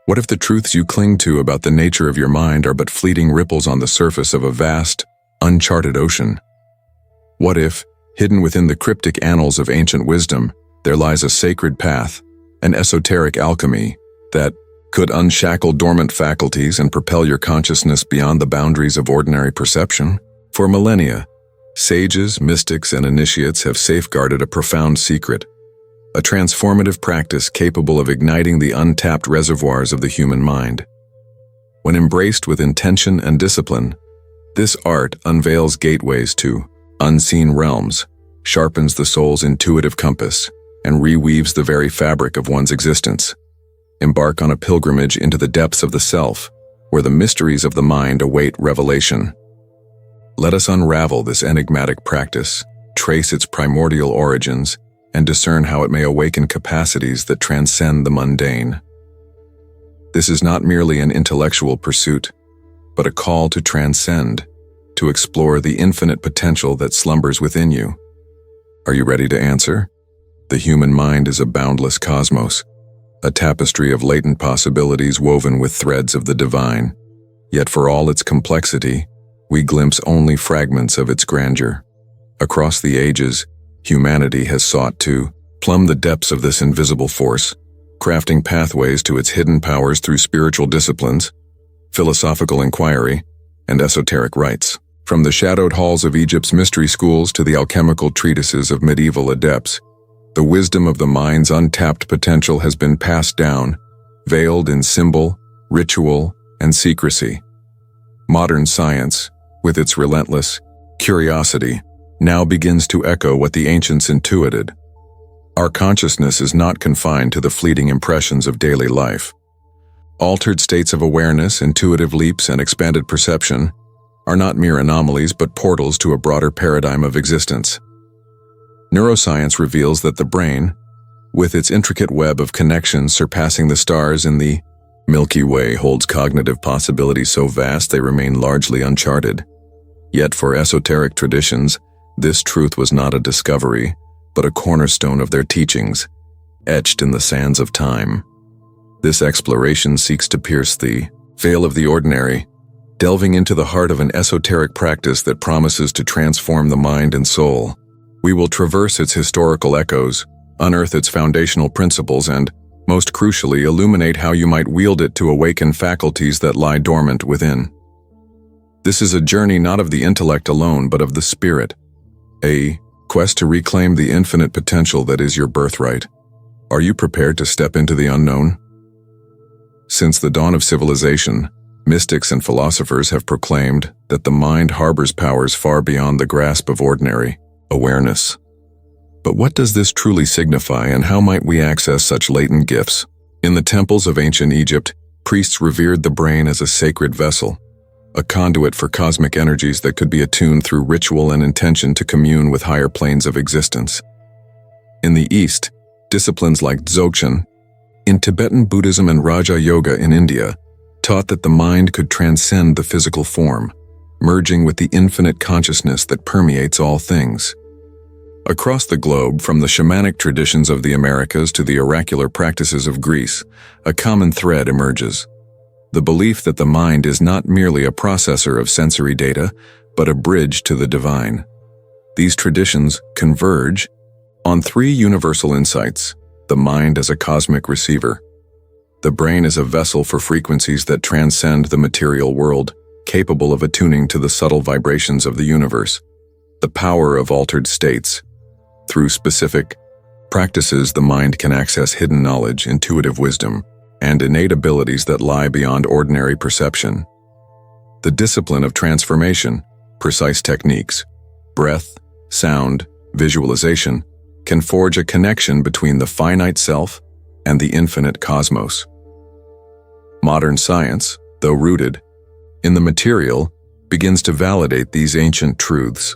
What if the truths you cling to about the nature of your mind are but fleeting ripples on the surface of a vast, uncharted ocean? What if, hidden within the cryptic annals of ancient wisdom, there lies a sacred path, an esoteric alchemy, that could unshackle dormant faculties and propel your consciousness beyond the boundaries of ordinary perception? For millennia, sages, mystics, and initiates have safeguarded a profound secret, a transformative practice capable of igniting the untapped reservoirs of the human mind. When embraced with intention and discipline, this art unveils gateways to unseen realms, sharpens the soul's intuitive compass, and reweaves the very fabric of one's existence. Embark on a pilgrimage into the depths of the self, where the mysteries of the mind await revelation. Let us unravel this enigmatic practice, trace its primordial origins, and discern how it may awaken capacities that transcend the mundane. This is not merely an intellectual pursuit, but a call to transcend, to explore the infinite potential that slumbers within you. Are you ready to answer? The human mind is a boundless cosmos, a tapestry of latent possibilities woven with threads of the divine. Yet for all its complexity, we glimpse only fragments of its grandeur. Across the ages, humanity has sought to plumb the depths of this invisible force, crafting pathways to its hidden powers through spiritual disciplines, philosophical inquiry, and esoteric rites. From the shadowed halls of Egypt's mystery schools to the alchemical treatises of medieval adepts, the wisdom of the mind's untapped potential has been passed down, veiled in symbol, ritual, and secrecy. Modern science, with its relentless curiosity, now begins to echo what the ancients intuited. Our consciousness is not confined to the fleeting impressions of daily life. Altered states of awareness, intuitive leaps, and expanded perception are not mere anomalies but portals to a broader paradigm of existence. Neuroscience reveals that the brain, with its intricate web of connections surpassing the stars in the Milky Way, holds cognitive possibilities so vast they remain largely uncharted. Yet for esoteric traditions, this truth was not a discovery, but a cornerstone of their teachings, etched in the sands of time. This exploration seeks to pierce the veil of the ordinary, delving into the heart of an esoteric practice that promises to transform the mind and soul. We will traverse its historical echoes, unearth its foundational principles, and, most crucially, illuminate how you might wield it to awaken faculties that lie dormant within. This is a journey not of the intellect alone, but of the spirit, a quest to reclaim the infinite potential that is your birthright. Are you prepared to step into the unknown? Since the dawn of civilization, mystics and philosophers have proclaimed that the mind harbors powers far beyond the grasp of ordinary awareness. But what does this truly signify, and how might we access such latent gifts? In the temples of ancient Egypt, priests revered the brain as a sacred vessel, a conduit for cosmic energies that could be attuned through ritual and intention to commune with higher planes of existence. In the East, disciplines like Dzogchen, in Tibetan Buddhism and Raja Yoga in India, taught that the mind could transcend the physical form, merging with the infinite consciousness that permeates all things. Across the globe, from the shamanic traditions of the Americas to the oracular practices of Greece, a common thread emerges: the belief that the mind is not merely a processor of sensory data, but a bridge to the divine. These traditions converge on three universal insights: the mind as a cosmic receiver, the brain as a vessel for frequencies that transcend the material world, capable of attuning to the subtle vibrations of the universe, the power of altered states. Through specific practices, the mind can access hidden knowledge, intuitive wisdom, and innate abilities that lie beyond ordinary perception. The discipline of transformation, precise techniques, breath, sound, visualization, can forge a connection between the finite self and the infinite cosmos. Modern science, though rooted in the material, begins to validate these ancient truths.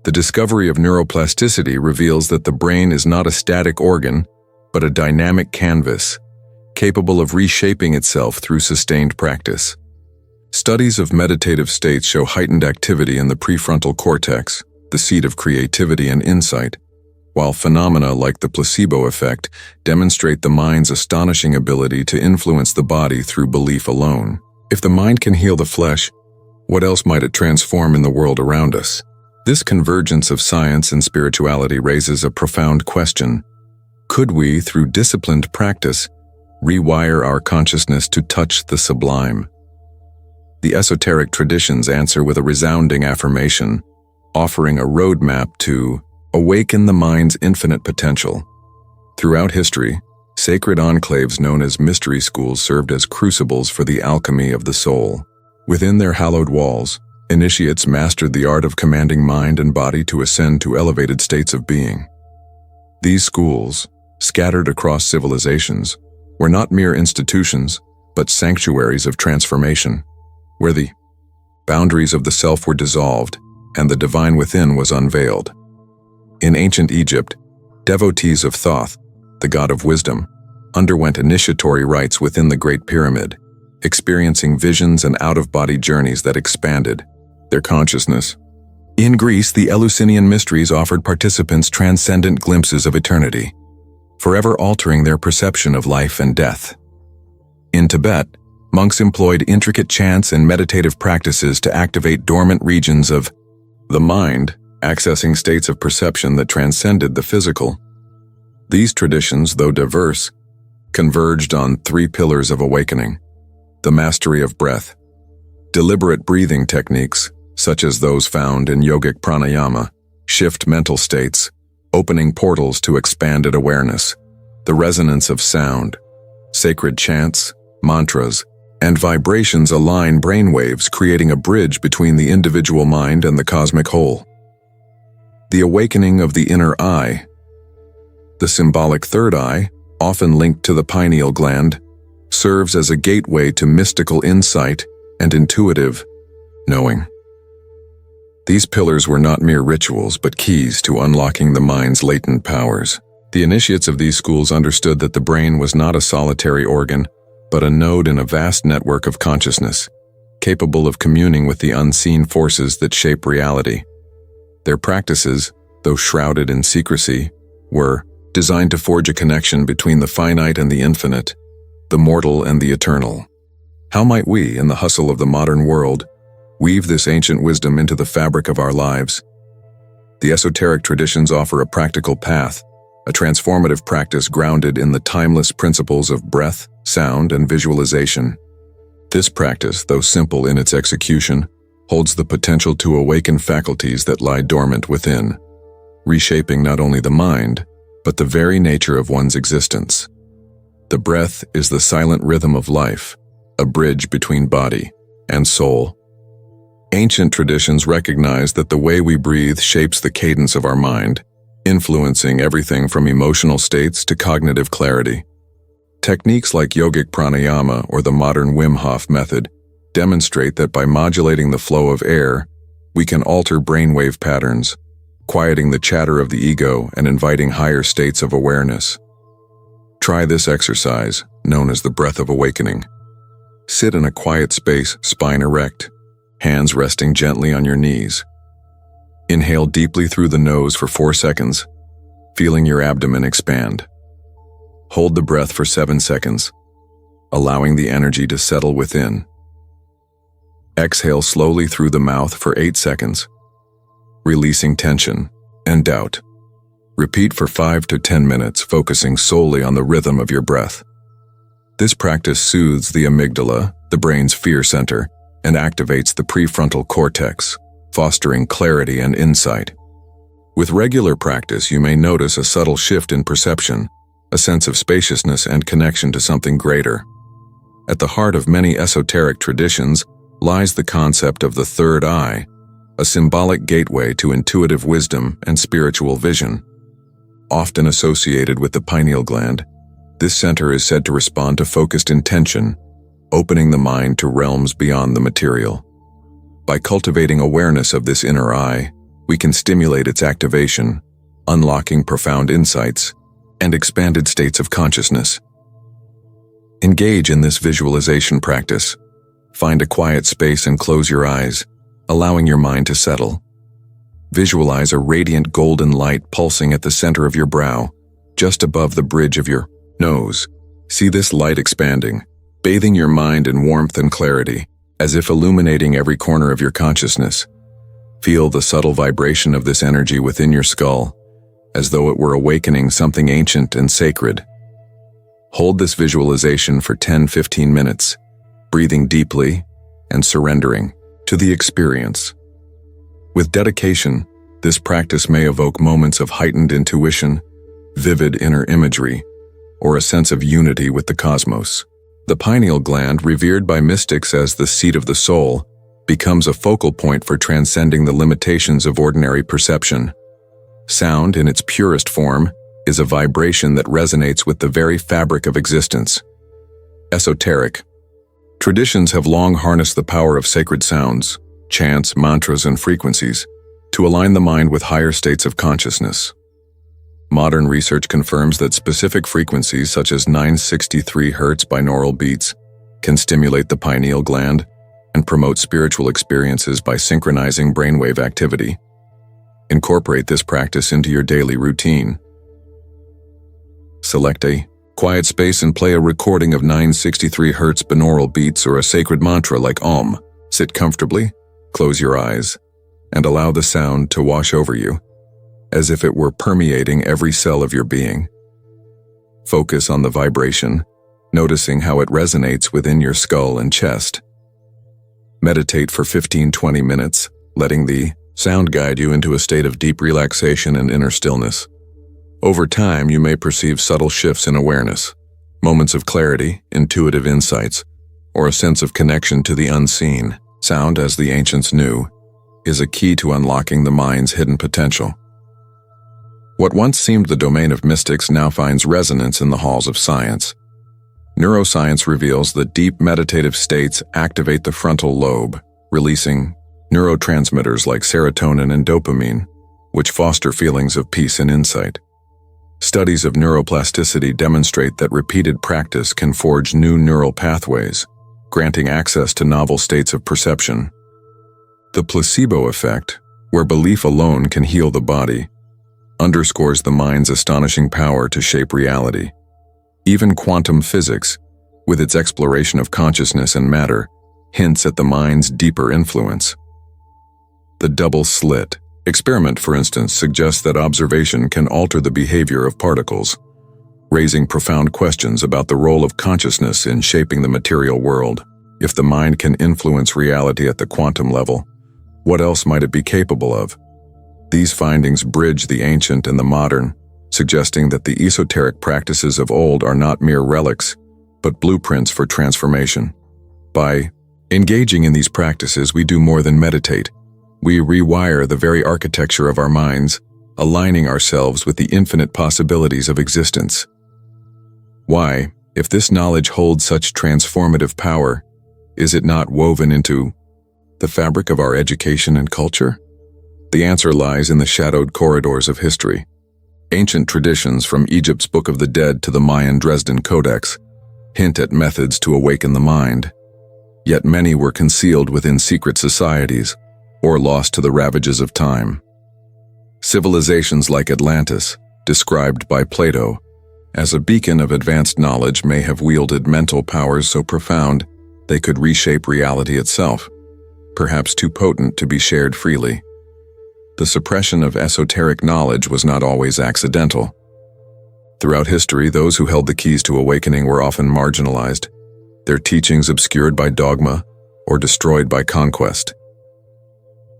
The discovery of neuroplasticity reveals that the brain is not a static organ, but a dynamic canvas, capable of reshaping itself through sustained practice. Studies of meditative states show heightened activity in the prefrontal cortex, the seat of creativity and insight, while phenomena like the placebo effect demonstrate the mind's astonishing ability to influence the body through belief alone. If the mind can heal the flesh, what else might it transform in the world around us? This convergence of science and spirituality raises a profound question. Could we, through disciplined practice, rewire our consciousness to touch the sublime? The esoteric traditions answer with a resounding affirmation, offering a roadmap to awaken the mind's infinite potential. Throughout history, sacred enclaves known as mystery schools served as crucibles for the alchemy of the soul. Within their hallowed walls, initiates mastered the art of commanding mind and body to ascend to elevated states of being. These schools, scattered across civilizations, were not mere institutions, but sanctuaries of transformation, where the boundaries of the self were dissolved and the divine within was unveiled. In ancient Egypt, devotees of Thoth, the god of wisdom, underwent initiatory rites within the Great Pyramid, experiencing visions and out-of-body journeys that expanded their consciousness. In Greece, the Eleusinian mysteries offered participants transcendent glimpses of eternity, forever altering their perception of life and death. In Tibet, monks employed intricate chants and meditative practices to activate dormant regions of the mind, accessing states of perception that transcended the physical. These traditions, though diverse, converged on three pillars of awakening: the mastery of breath, deliberate breathing techniques, such as those found in yogic pranayama, shift mental states, opening portals to expanded awareness, the resonance of sound, sacred chants, mantras, and vibrations align brainwaves, creating a bridge between the individual mind and the cosmic whole. The awakening of the inner eye. The symbolic third eye, often linked to the pineal gland, serves as a gateway to mystical insight and intuitive knowing. These pillars were not mere rituals, but keys to unlocking the mind's latent powers. The initiates of these schools understood that the brain was not a solitary organ, but a node in a vast network of consciousness, capable of communing with the unseen forces that shape reality. Their practices, though shrouded in secrecy, were designed to forge a connection between the finite and the infinite, the mortal and the eternal. How might we, in the hustle of the modern world, weave this ancient wisdom into the fabric of our lives? The esoteric traditions offer a practical path, a transformative practice grounded in the timeless principles of breath, sound, and visualization. This practice, though simple in its execution, holds the potential to awaken faculties that lie dormant within, reshaping not only the mind, but the very nature of one's existence. The breath is the silent rhythm of life, a bridge between body and soul. Ancient traditions recognize that the way we breathe shapes the cadence of our mind, influencing everything from emotional states to cognitive clarity. Techniques like yogic pranayama or the modern Wim Hof method demonstrate that by modulating the flow of air, we can alter brainwave patterns, quieting the chatter of the ego and inviting higher states of awareness. Try this exercise, known as the breath of awakening. Sit in a quiet space, spine erect, hands resting gently on your knees. Inhale deeply through the nose for 4 seconds, feeling your abdomen expand. Hold the breath for 7 seconds, allowing the energy to settle within. Exhale slowly through the mouth for 8 seconds, releasing tension and doubt. Repeat for 5 to 10 minutes, focusing solely on the rhythm of your breath. This practice soothes the amygdala, the brain's fear center, and activates the prefrontal cortex, fostering clarity and insight. With regular practice, you may notice a subtle shift in perception, a sense of spaciousness and connection to something greater. At the heart of many esoteric traditions lies the concept of the third eye, a symbolic gateway to intuitive wisdom and spiritual vision. Often associated with the pineal gland, this center is said to respond to focused intention, opening the mind to realms beyond the material. By cultivating awareness of this inner eye, we can stimulate its activation, unlocking profound insights and expanded states of consciousness. Engage in this visualization practice. Find a quiet space and close your eyes, allowing your mind to settle. Visualize a radiant golden light pulsing at the center of your brow, just above the bridge of your nose. See this light expanding, bathing your mind in warmth and clarity, as if illuminating every corner of your consciousness. Feel the subtle vibration of this energy within your skull, as though it were awakening something ancient and sacred. Hold this visualization for 10-15 minutes, breathing deeply and surrendering to the experience. With dedication, this practice may evoke moments of heightened intuition, vivid inner imagery, or a sense of unity with the cosmos. The pineal gland, revered by mystics as the seat of the soul, becomes a focal point for transcending the limitations of ordinary perception. Sound, in its purest form, is a vibration that resonates with the very fabric of existence. Esoteric. Traditions have long harnessed the power of sacred sounds, chants, mantras, and frequencies to align the mind with higher states of consciousness. Modern research confirms that specific frequencies such as 963 Hz binaural beats can stimulate the pineal gland and promote spiritual experiences by synchronizing brainwave activity. Incorporate this practice into your daily routine. Select a quiet space and play a recording of 963 Hz binaural beats or a sacred mantra like Om. Sit comfortably, close your eyes, and allow the sound to wash over you, as if it were permeating every cell of your being. Focus on the vibration, noticing how it resonates within your skull and chest. Meditate for 15-20 minutes, letting the sound guide you into a state of deep relaxation and inner stillness. Over time, you may perceive subtle shifts in awareness, moments of clarity, intuitive insights, or a sense of connection to the unseen. Sound, as the ancients knew, is a key to unlocking the mind's hidden potential. What once seemed the domain of mystics now finds resonance in the halls of science. Neuroscience reveals that deep meditative states activate the frontal lobe, releasing neurotransmitters like serotonin and dopamine, which foster feelings of peace and insight. Studies of neuroplasticity demonstrate that repeated practice can forge new neural pathways, granting access to novel states of perception. The placebo effect, where belief alone can heal the body, underscores the mind's astonishing power to shape reality. Even quantum physics, with its exploration of consciousness and matter, hints at the mind's deeper influence. The double slit experiment, for instance, suggests that observation can alter the behavior of particles, raising profound questions about the role of consciousness in shaping the material world. If the mind can influence reality at the quantum level, what else might it be capable of? These findings bridge the ancient and the modern, suggesting that the esoteric practices of old are not mere relics, but blueprints for transformation. By engaging in these practices, we do more than meditate. We rewire the very architecture of our minds, aligning ourselves with the infinite possibilities of existence. Why, if this knowledge holds such transformative power, is it not woven into the fabric of our education and culture? The answer lies in the shadowed corridors of history. Ancient traditions, from Egypt's Book of the Dead to the Mayan Dresden Codex, hint at methods to awaken the mind. Yet many were concealed within secret societies, or lost to the ravages of time. Civilizations like Atlantis, described by Plato as a beacon of advanced knowledge, may have wielded mental powers so profound they could reshape reality itself, perhaps too potent to be shared freely. The suppression of esoteric knowledge was not always accidental. Throughout history, those who held the keys to awakening were often marginalized, their teachings obscured by dogma or destroyed by conquest.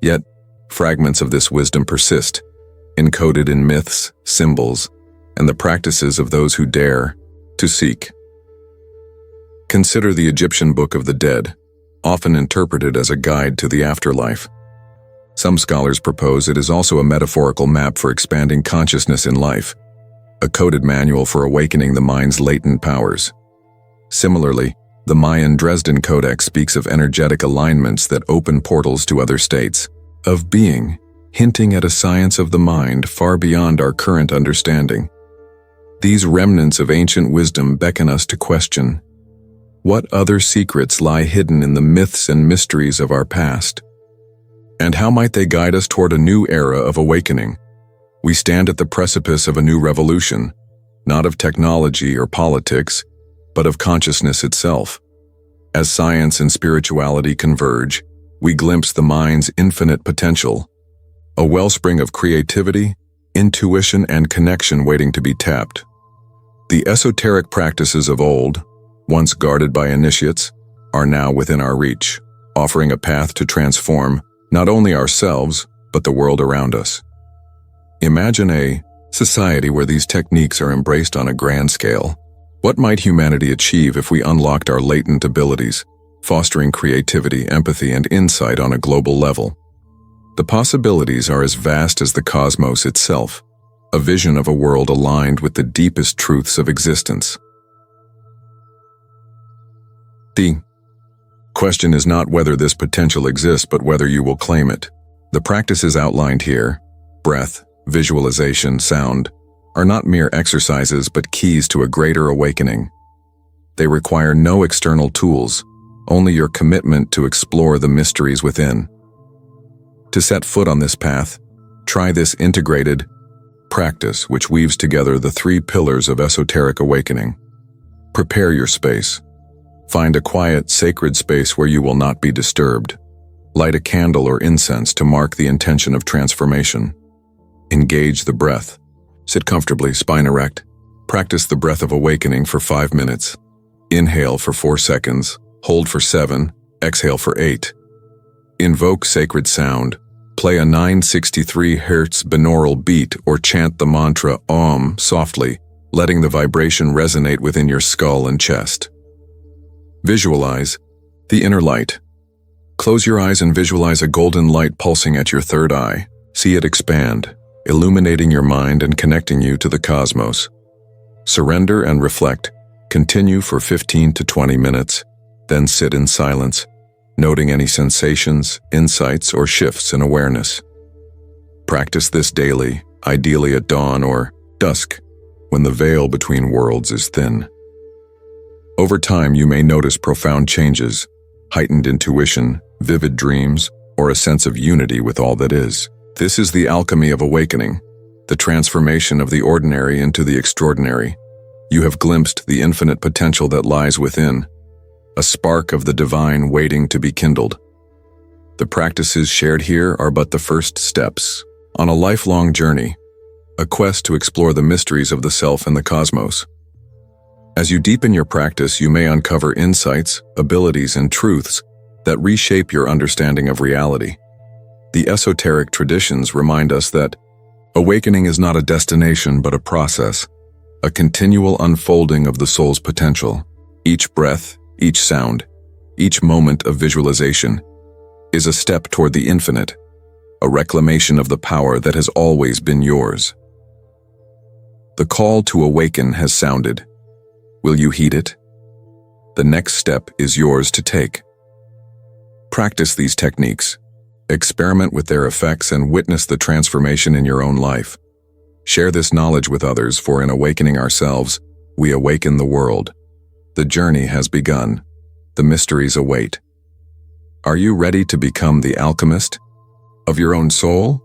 Yet, fragments of this wisdom persist, encoded in myths, symbols, and the practices of those who dare to seek. Consider the Egyptian Book of the Dead, often interpreted as a guide to the afterlife. Some scholars propose it is also a metaphorical map for expanding consciousness in life, a coded manual for awakening the mind's latent powers. Similarly, the Mayan Dresden Codex speaks of energetic alignments that open portals to other states of being, hinting at a science of the mind far beyond our current understanding. These remnants of ancient wisdom beckon us to question: what other secrets lie hidden in the myths and mysteries of our past? And how might they guide us toward a new era of awakening? We stand at the precipice of a new revolution, not of technology or politics, but of consciousness itself. As science and spirituality converge, we glimpse the mind's infinite potential, a wellspring of creativity, intuition, and connection waiting to be tapped. The esoteric practices of old, once guarded by initiates, are now within our reach, offering a path to transform not only ourselves, but the world around us. Imagine a society where these techniques are embraced on a grand scale. What might humanity achieve if we unlocked our latent abilities, fostering creativity, empathy, and insight on a global level? The possibilities are as vast as the cosmos itself, a vision of a world aligned with the deepest truths of existence. The question is not whether this potential exists, but whether you will claim it. The practices outlined here, breath, visualization, sound, are not mere exercises but keys to a greater awakening. They require no external tools, only your commitment to explore the mysteries within. To set foot on this path, try this integrated practice which weaves together the three pillars of esoteric awakening. Prepare your space. Find a quiet, sacred space where you will not be disturbed. Light a candle or incense to mark the intention of transformation. Engage the breath. Sit comfortably, spine erect. Practice the breath of awakening for 5 minutes. Inhale for 4 seconds, hold for 7, exhale for 8. Invoke sacred sound. Play a 963 Hz binaural beat or chant the mantra Om softly, letting the vibration resonate within your skull and chest. Visualize the inner light. Close your eyes and visualize a golden light pulsing at your third eye. See it expand, illuminating your mind and connecting you to the cosmos. Surrender and reflect. Continue for 15 to 20 minutes, then sit in silence, noting any sensations, insights, or shifts in awareness. Practice this daily, ideally at dawn or dusk, when the veil between worlds is thin. Over time, you may notice profound changes, heightened intuition, vivid dreams, or a sense of unity with all that is. This is the alchemy of awakening, the transformation of the ordinary into the extraordinary. You have glimpsed the infinite potential that lies within, a spark of the divine waiting to be kindled. The practices shared here are but the first steps on a lifelong journey, a quest to explore the mysteries of the self and the cosmos. As you deepen your practice, you may uncover insights, abilities, and truths that reshape your understanding of reality. The esoteric traditions remind us that awakening is not a destination but a process, a continual unfolding of the soul's potential. Each breath, each sound, each moment of visualization is a step toward the infinite, a reclamation of the power that has always been yours. The call to awaken has sounded. Will you heed it? The next step is yours to take. Practice these techniques, experiment with their effects, and witness the transformation in your own life. Share this knowledge with others, for in awakening ourselves, we awaken the world. The journey has begun. The mysteries await. Are you ready to become the alchemist of your own soul?